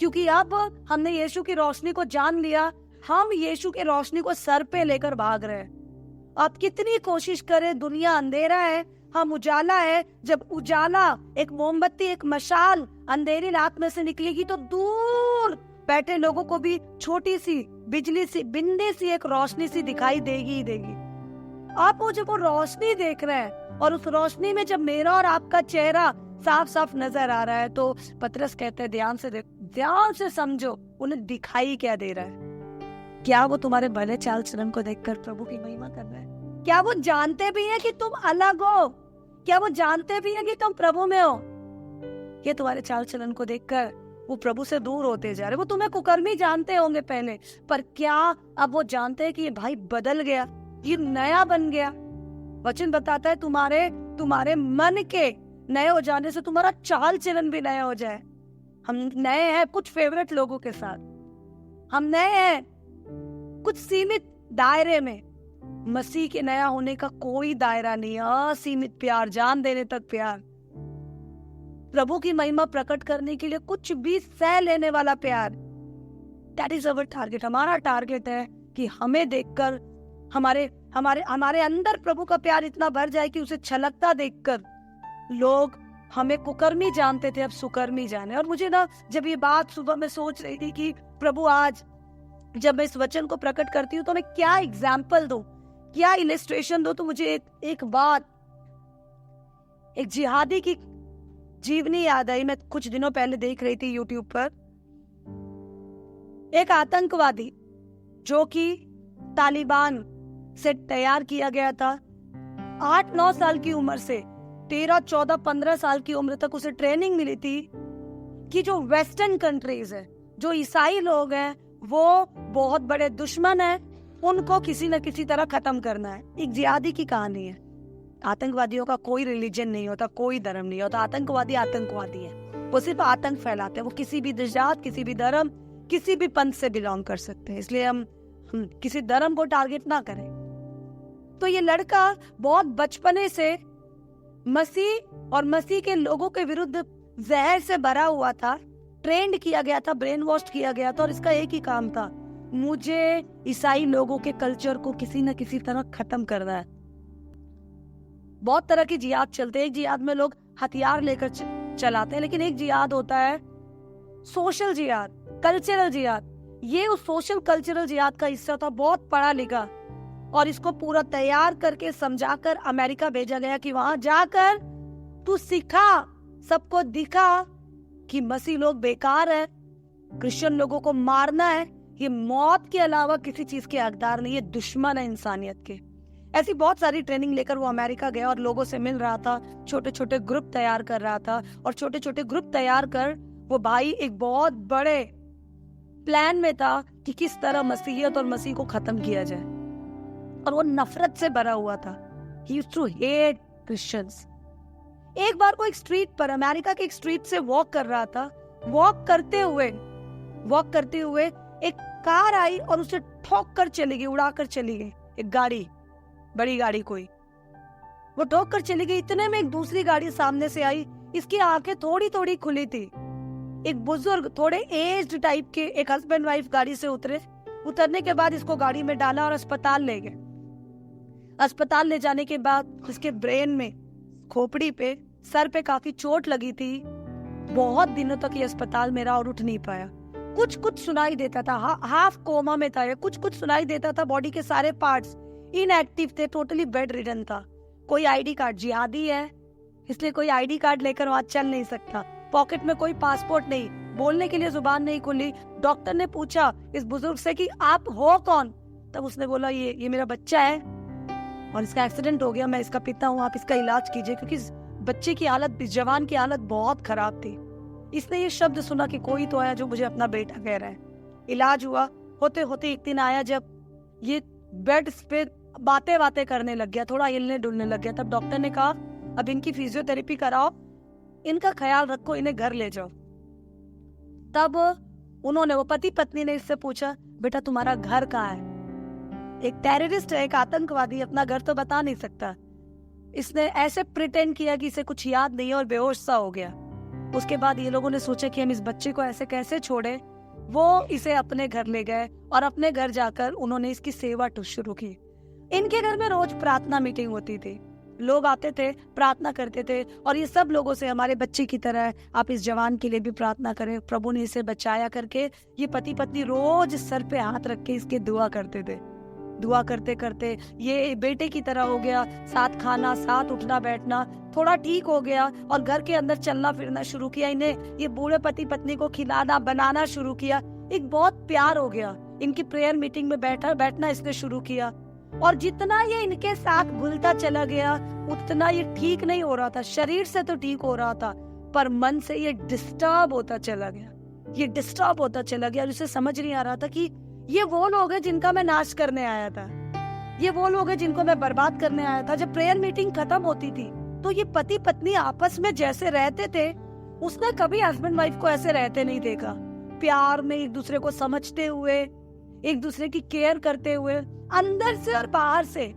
क्योंकि अब हमने यीशु की रोशनी को जान लिया। हम यीशु की रोशनी को सर पे लेकर भाग रहे हैं। आप कितनी कोशिश करें, दुनिया अंधेरा है, हम उजाला है। जब उजाला, एक मोमबत्ती, एक मशाल अंधेरी रात में से निकलेगी तो दूर बैठे लोगों को भी छोटी सी बिजली सी, बिंदी सी एक रोशनी सी दिखाई देगी ही देगी। आप वो जब वो रोशनी देख रहे हैं और उस रोशनी में जब मेरा और आपका चेहरा साफ साफ नजर आ रहा है, तो पतरस कहते हैं ध्यान से समझो उन्हें दिखाई क्या दे रहा है। क्या वो तुम्हारे भले चाल चलन को देखकर प्रभु की महिमा कर रहे हैं? क्या वो जानते भी हैं कि तुम अलग हो? क्या वो जानते भी हैं कि तुम प्रभु में हो? ये तुम्हारे चाल चलन को देखकर वो प्रभु से दूर होते जा रहे। वो तुम्हें कुकर्मी जानते होंगे पहले, पर क्या अब वो जानते हैं कि ये भाई बदल गया, ये नया बन गया? वचन बताता है तुम्हारे मन के नए हो जाने से तुम्हारा चाल चलन भी नया हो जाए। हम नए हैं कुछ फेवरेट लोगों के साथ, हम नए हैं कुछ सीमित दायरे में। मसीह के नया होने का कोई दायरा नहीं, असीमित प्यार, जान देने तक प्यार, प्रभु की महिमा प्रकट करने के लिए कुछ भी सह लेने वाला प्यार। That is our target. हमारा टारगेट है कि हमें देखकर हमारे हमारे हमारे अंदर प्रभु का प्यार इतना भर जाए कि उसे छलकता देखकर लोग हमें कुकर्मी जानते थे, अब सुकर्मी जाने। और मुझे ना जब ये बात सुबह में सोच रही थी कि प्रभु आज जब मैं इस वचन को प्रकट करती हूँ तो मैं क्या एग्जाम्पल दूं, क्या इलिस्ट्रेशन दूं, तो मुझे एक बात, एक जिहादी की जीवनी याद आई। मैं कुछ दिनों पहले देख रही थी यूट्यूब पर, एक आतंकवादी जो कि तालिबान से तैयार किया गया था, 8-9 साल की उम्र से 13, 14, 15 साल की उम्र तक उसे ट्रेनिंग मिली थी कि जो वेस्टर्न कंट्रीज है, जो ईसाई लोग हैं, वो बहुत बड़े दुश्मन हैं, उनको किसी न किसी तरह खत्म करना है। एक जिहादी की कहानी है। आतंकवादियों का कोई रिलीजन नहीं होता, कोई धर्म नहीं होता। आतंकवादी आतंकवादी है, वो सिर्फ आतंक फैलाते हैं। वो किसी भी जात, किसी भी धर्म, किसी भी पंथ से बिलोंग कर सकते हैं। इसलिए हम किसी धर्म को टारगेट ना करें। तो ये लड़का बहुत बचपने से मसीह और मसीह के लोगों के विरुद्ध जहर से भरा हुआ था, ट्रेंड किया गया था, ब्रेन वॉश किया गया था, और इसका एक ही काम था, मुझे ईसाई लोगों के कल्चर को किसी न किसी तरह खत्म करना है। बहुत तरह की जिहाद चलते हैं। एक जिहाद में लोग हथियार लेकर चलाते हैं, लेकिन एक जिहाद होता है सोशल जिहाद, कल्चरल जिहाद। ये उस सोशल कल्चरल जिहाद का हिस्सा था, बहुत पढ़ा लिखा, और इसको पूरा तैयार करके समझाकर अमेरिका भेजा गया कि वहां जाकर तू सिखा, सबको दिखा कि मसीह लोग बेकार है, क्रिश्चियन लोगों को मारना है, ये मौत के अलावा किसी चीज के हकदार नहीं है, दुश्मन है इंसानियत के। ऐसी बहुत सारी ट्रेनिंग लेकर वो अमेरिका गया और लोगों से मिल रहा था, छोटे छोटे ग्रुप तैयार कर रहा था, और छोटे छोटे ग्रुप तैयार कर वो भाई एक बहुत बड़े प्लान में था कि किस तरह मसीहियत और मसीह को खत्म किया जाए। और वो नफरत से भरा हुआ था। He used to hate Christians। एक बार वो एक स्ट्रीट पर, अमेरिका के एक स्ट्रीट से वॉक कर रहा था। वॉक करते हुए एक कार आई और उसे ठोक कर चली गई, उड़ाकर चली गई। एक गाड़ी, बड़ी गाड़ी कोई, वो ठोक कर चली गई। इतने में एक दूसरी गाड़ी सामने से आई, इसकी आंखें थोड़ी थोड़ी खुली थी। एक बुजुर्ग, थोड़े एज्ड टाइप के, एक हस्बैंड वाइफ गाड़ी से उतरने के बाद इसको गाड़ी में डाला और अस्पताल ले गए। अस्पताल ले जाने के बाद इसके ब्रेन में, खोपड़ी पे, सर पे काफी चोट लगी थी। बहुत दिनों तक ये अस्पताल में रहा और उठ नहीं पाया। कुछ कुछ सुनाई देता था, हाफ कोमा में था ये, कुछ कुछ सुनाई देता था। बॉडी के सारे पार्ट्स इनएक्टिव थे, टोटली बेड रिडन था। कोई आईडी कार्ड, जिहादी है इसलिए कोई आईडी कार्ड लेकर वहां चल नहीं सकता। पॉकेट में कोई पासपोर्ट नहीं, बोलने के लिए जुबान नहीं खुली। डॉक्टर ने पूछा इस बुजुर्ग से कि आप हो कौन? तब उसने बोला ये मेरा बच्चा है और इसका एक्सीडेंट हो गया, मैं इसका पिता हूँ, आप इसका इलाज कीजिए। क्योंकि इस बच्चे की हालत, इस जवान की हालत बहुत खराब थी। इसने ये शब्द सुना कि कोई तो आया जो मुझे अपना बेटा कह रहा है। इलाज हुआ। होते होते एक दिन आया जब ये बेड पे बातें करने लग गया, थोड़ा हिलने डुलने लग गया। तब डॉक्टर ने कहा अब इनकी फिजियोथेरेपी कराओ, इनका ख्याल रखो, इन्हें घर ले जाओ। तब उन्होंने, वो पति पत्नी ने इससे पूछा बेटा तुम्हारा घर कहाँ है? एक टेररिस्ट है, एक आतंकवादी, अपना घर तो बता नहीं सकता। इसने ऐसे प्रिटेंड किया कि इसे कुछ याद नहीं है और बेहोश सा हो गया। उसके बाद ये लोगों ने सोचा कि हम इस बच्चे को ऐसे कैसे छोड़े। वो इसे अपने घर ले गए और अपने घर जाकर उन्होंने इसकी सेवा शुरू की। इनके घर में रोज प्रार्थना मीटिंग होती थी, लोग आते थे, प्रार्थना करते थे, और ये सब लोगों से हमारे बच्चे की तरह आप इस जवान के लिए भी प्रार्थना करें, प्रभु ने इसे बचाया करके ये पति पत्नी रोज सर पे हाथ रख के इसके दुआ करते थे। दुआ करते करते ये बेटे की तरह हो गया, साथ खाना, साथ उठना बैठना, थोड़ा ठीक हो गया और घर के अंदर चलना फिरना शुरू किया। इन्हें ये बूढ़े पति पत्नी को खिलाना बनाना शुरू किया। एक बहुत प्यार हो गया। इनकी प्रेयर मीटिंग में बैठना इसने शुरू किया। और जितना ये इनके साथ घुलता चला गया उतना ये ठीक नहीं हो रहा था। शरीर से तो ठीक हो रहा था पर मन से ये डिस्टर्ब होता चला गया और उसे समझ नहीं आ रहा था कि ये वो लोग हैं जिनका मैं नाश करने आया था, ये वो लोग हैं जिनको मैं बर्बाद करने आया था। जब प्रेयर मीटिंग खत्म होती थी तो ये पति पत्नी आपस में जैसे रहते थे, उसने कभी हस्बैंड वाइफ को ऐसे रहते नहीं देखा। प्यार में एक दूसरे को समझते हुए, एक दूसरे की केयर करते हुए, अंदर से और बाहर से।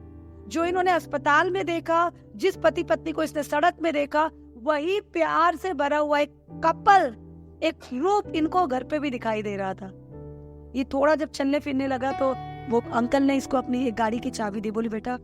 जो इन्होंने अस्पताल में देखा, जिस पति पत्नी को इसने सड़क में देखा, वही प्यार से भरा हुआ एक कपल, एक रूप इनको घर पे भी दिखाई दे रहा था। ये थोड़ा जब चलने फिरने लगा तो वो अंकल ने इसको अपनी एक गाड़ी की चाबी दी, बोली बेटा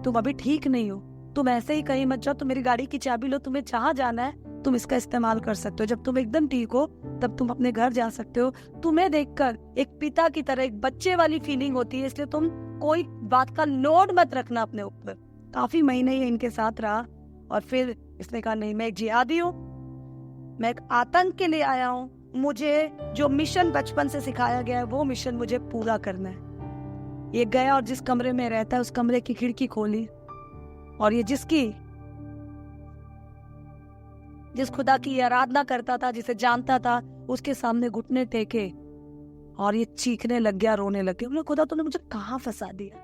तुम अभी ठीक नहीं हो, तुम ऐसे ही कहीं मत जाओ, तुम मेरी गाड़ी की चाबी लो, तुम्हें जहाँ जाना है तुम इसका इस्तेमाल कर सकते हो, जब तुम एकदम ठीक हो तब तुम अपने घर जा सकते हो। तुम्हें देखकर एक पिता की तरह एक बच्चे वाली फीलिंग होती है, इसलिए तुम कोई बात का लोड मत रखना अपने ऊपर। काफी महीने ये इनके साथ रहा और फिर इसने कहा नहीं, मैं एक जिहादी हूँ, मैं एक आतंक के लिए आया हूँ, मुझे जो मिशन बचपन से सिखाया गया है वो मिशन मुझे पूरा करना है। ये गया और जिस कमरे में रहता है उस कमरे की खिड़की खोली और ये जिस खुदा की आराधना करता था, जिसे जानता था, उसके सामने घुटने टेके और ये चीखने लग गया, रोने लग गया। खुदा तूने मुझे कहाँ फंसा दिया,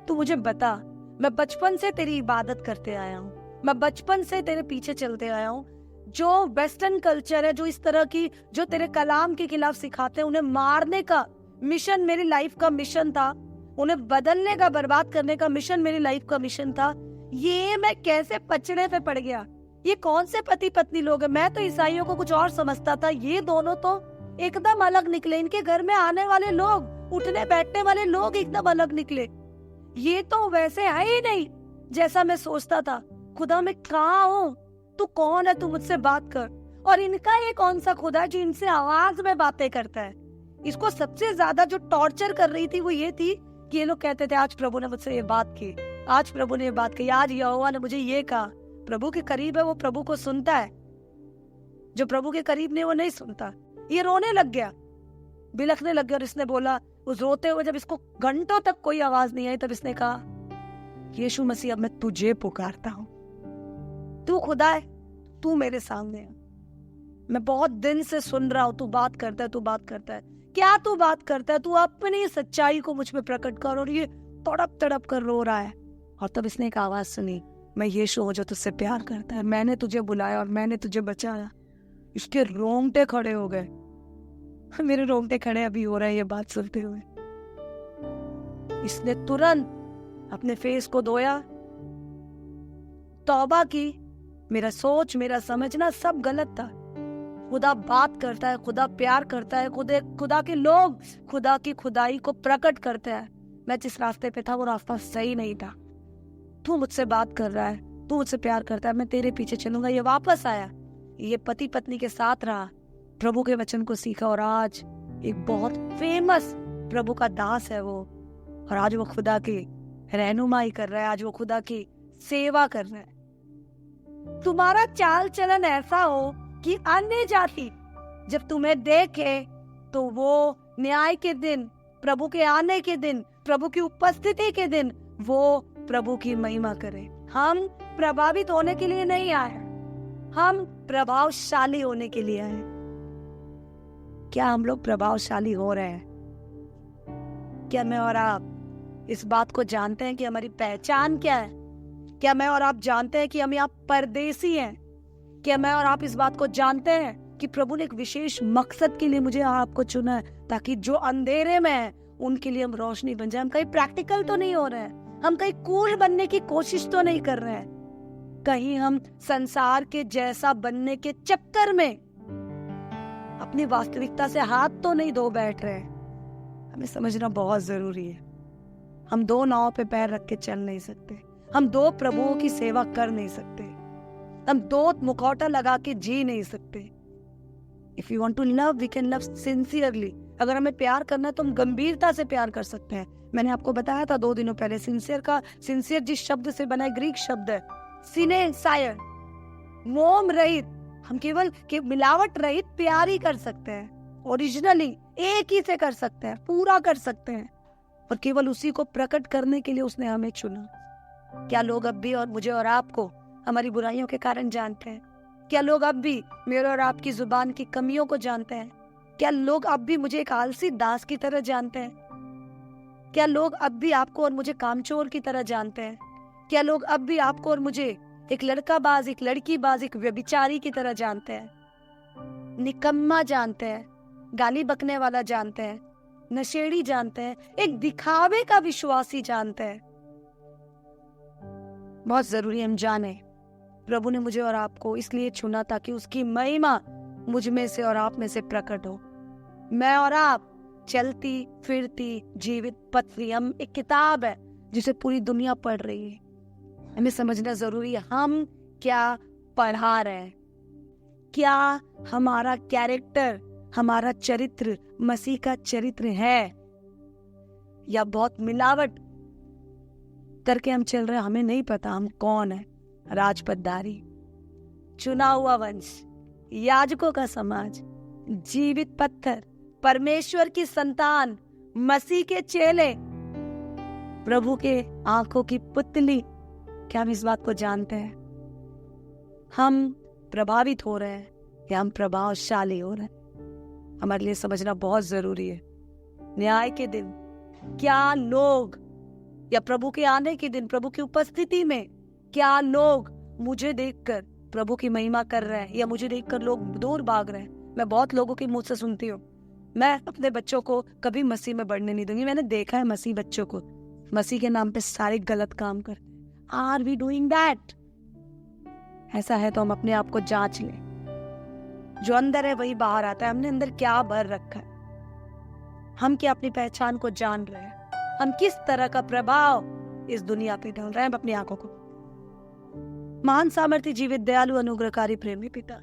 तू मुझे बता, मैं बचपन से तेरी इबादत करते आया हूँ, मैं बचपन से तेरे पीछे चलते आया हूँ। जो वेस्टर्न कल्चर है, जो इस तरह की, जो तेरे कलाम के खिलाफ सिखाते हैं, उन्हें मारने का मिशन मेरी लाइफ का मिशन था, उन्हें बदलने का, बर्बाद करने का मिशन मेरी लाइफ का मिशन था। ये मैं कैसे पचड़े पे पड़ गया, ये कौन से पति पत्नी लोग हैं? मैं तो ईसाइयों को कुछ और समझता था, ये दोनों तो एकदम अलग निकले। इनके घर में आने वाले लोग, उठने बैठने वाले लोग एकदम अलग निकले। ये तो वैसे है ही नहीं जैसा मैं सोचता था। खुदा मैं कहाँ हूँ, तू कौन है, तू मुझसे बात कर। और इनका ये कौन सा खुदा है जो इनसे आवाज में बातें करता है? इसको सबसे ज्यादा जो टॉर्चर कर रही थी वो ये थी कि ये लोग कहते थे आज प्रभु ने मुझसे ये बात की, आज प्रभु ने ये बात की, आज यहोवा ने मुझे ये कहा। प्रभु के करीब है वो प्रभु को सुनता है, जो प्रभु के करीब नहीं वो नहीं सुनता। ये रोने लग गया, बिलखने लग गया और इसने बोला, उस रोते हुए जब इसको घंटों तक कोई आवाज नहीं आई तब इसने कहा, यीशु मसीह अब मैं तुझे पुकारता हूँ, तू खुदा है, तू मेरे सामने है, मैं बहुत दिन से सुन रहा हूँ, तू बात करता है, तू बात करता है, क्या तू बात करता है, तू अपनी सच्चाई को मुझ पे प्रकट कर। और ये तड़प तड़प कर रो रहा है। और तब इसने एक आवाज सुनी, मैं यीशु हूँ जो तुझसे प्यार करता है, मैंने तुझे बुलाया और मैंने तुझे बचाया। इसके रोंगटे खड़े हो गए, मेरे रोंगटे खड़े अभी हो रहे हैं ये बात सुनते हुए। इसने तुरंत अपने फेस को धोया, तौबा की। मेरा सोच, मेरा समझना सब गलत था। खुदा बात करता है, खुदा प्यार करता है, खुदा के लोग खुदा की खुदाई को प्रकट करते हैं। मैं जिस रास्ते पे था वो रास्ता सही नहीं था। तू मुझसे बात कर रहा है, तू मुझसे प्यार करता है, मैं तेरे पीछे चलूंगा। ये वापस आया, ये पति पत्नी के साथ रहा, प्रभु के वचन को सीखा और आज एक बहुत फेमस प्रभु का दास है वो। और आज वो खुदा की रहनुमाई कर रहा है, आज वो खुदा की सेवा कर रहा है। तुम्हारा चाल चलन ऐसा हो कि अन्य जाति जब तुम्हें देखे तो वो न्याय के दिन, प्रभु के आने के दिन, प्रभु की उपस्थिति के दिन वो प्रभु की महिमा करे। हम प्रभावित होने के लिए नहीं आए, हम प्रभावशाली होने के लिए आए। क्या हम लोग प्रभावशाली हो रहे हैं? क्या मैं और आप इस बात को जानते हैं कि हमारी पहचान क्या है? क्या मैं और आप जानते हैं कि हम यहाँ परदेसी हैं? क्या मैं और आप इस बात को जानते हैं कि प्रभु ने एक विशेष मकसद के लिए मुझे आपको चुना है, ताकि जो अंधेरे में है उनके लिए हम रोशनी बन जाए। हम कहीं प्रैक्टिकल तो नहीं हो रहे हैं, हम कहीं कूल बनने की कोशिश तो नहीं कर रहे हैं, कहीं हम संसार के जैसा बनने के चक्कर में अपनी वास्तविकता से हाथ तो नहीं धो बैठ रहे हैं। हमें समझना बहुत जरूरी है। हम दो नाव पे पैर रख के चल नहीं सकते, हम दो प्रभुओं की सेवा कर नहीं सकते, हम दो मुखौटा लगा के जी नहीं सकते। If you want to love we can love sincerely. अगर हमें प्यार करना है तो हम गंभीरता से प्यार कर सकते हैं। मैंने आपको बताया था 2 दिनों पहले, सिंसियर जिस शब्द से बना है, ग्रीक शब्द है सिने सायर, मोम रहित। हम केवल मिलावट रहित प्यार ही कर सकते हैं, ओरिजिनली एक ही से कर सकते हैं, पूरा कर सकते हैं। और केवल उसी को प्रकट करने के लिए उसने हमें चुना। क्या लोग अब भी और मुझे और आपको हमारी बुराइयों के कारण जानते हैं? क्या लोग अब भी मेरे और आपकी जुबान की कमियों को जानते हैं? क्या लोग अब भी मुझे एक आलसी दास की तरह जानते हैं? क्या लोग अब भी आपको और मुझे कामचोर की तरह जानते हैं? क्या लोग अब भी आपको और मुझे एक लड़काबाज, एक लड़कीबाज, एक व्यभिचारी की तरह जानते हैं, निकम्मा जानते हैं, गाली बकने वाला जानते हैं, नशेड़ी जानते हैं, एक दिखावे का विश्वासी जानते हैं? बहुत जरूरी हम जाने प्रभु ने मुझे और आपको इसलिए चुना ताकि उसकी महिमा मुझ में से और आप में से प्रकट हो। मैं और आप चलती फिरती जीवित पत्री, हम एक किताब है जिसे पूरी दुनिया पढ़ रही है। हमें समझना जरूरी है हम क्या पढ़ा रहे हैं, क्या हमारा कैरेक्टर, हमारा चरित्र मसीह का चरित्र है, या बहुत मिलावट करके हम चल रहे हैं। हमें नहीं पता हम कौन है। राजपदधारी, चुना हुआ वंश, याजकों का समाज, जीवित पत्थर, परमेश्वर की संतान, मसीह के चेले, प्रभु के आंखों की पुतली। क्या हम इस बात को जानते हैं? हम प्रभावित हो रहे हैं या हम प्रभावशाली हो रहे हैं? हमारे लिए समझना बहुत जरूरी है। न्याय के दिन क्या लोग, या प्रभु के आने के दिन, प्रभु की उपस्थिति में क्या लोग मुझे देखकर प्रभु की महिमा कर रहे हैं, या मुझे देखकर लोग दूर भाग रहे हैं? मैं बहुत लोगों के मुंह से सुनती हूँ, मैं अपने बच्चों को कभी मसीह में बढ़ने नहीं दूंगी। मैंने देखा है मसीह बच्चों को मसीह के नाम पे सारे गलत काम करते हैं। Are we doing that? ऐसा है तो हम अपने आप को जांच लें। जो अंदर है वही बाहर आता है। हमने अंदर क्या भर रखा है? हम क्या अपनी पहचान को जान रहे हैं? हम किस तरह का प्रभाव इस दुनिया पे डाल रहे हैं? अपनी आंखों को। महान सामर्थ्य जीवित दयालु अनुग्रहकारी प्रेमी पिता,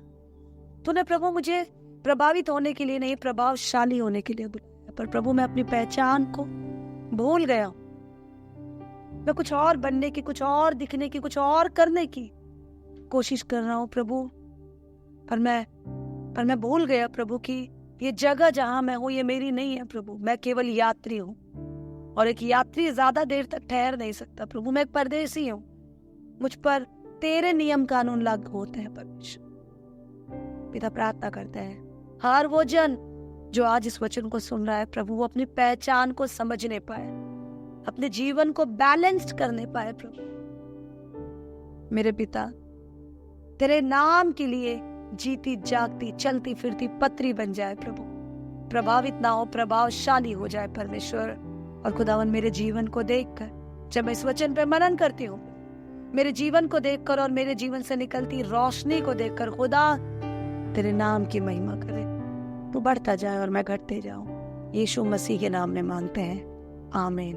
तूने प्रभु मुझे प्रभावित होने के लिए नहीं, प्रभावशाली होने के लिए बुलाया। पर प्रभु मैं अपनी पहचान को भूल गया हूं। मैं कुछ और बनने की, कुछ और दिखने की, कुछ और करने की कोशिश कर रहा हूं प्रभु। पर मैं भूल गया प्रभु की ये जगह जहां मैं हूं ये मेरी नहीं है प्रभु। मैं केवल यात्री हूं, और एक यात्री ज्यादा देर तक ठहर नहीं सकता प्रभु। मैं एक परदेसी हूं, मुझ पर तेरे नियम कानून लागू होते हैं परमेश्वर। पिता प्रार्थना करते हैं हर वो जन जो आज इस वचन को सुन रहा है प्रभु, वो अपनी पहचान को समझने पाए, अपने जीवन को बैलेंस्ड करने पाए प्रभु। मेरे पिता तेरे नाम के लिए जीती जागती चलती फिरती पत्री बन जाए प्रभु। प्रभावित ना हो, प्रभावशाली हो जाए परमेश्वर। और खुदावन मेरे जीवन को देखकर, जब मैं इस वचन पर मनन करती हूँ, मेरे जीवन को देखकर और मेरे जीवन से निकलती रोशनी को देखकर खुदा तेरे नाम की महिमा करे। तू बढ़ता जाए और मैं घटते जाऊं। यीशु मसीह के नाम में मांगते हैं, आमीन।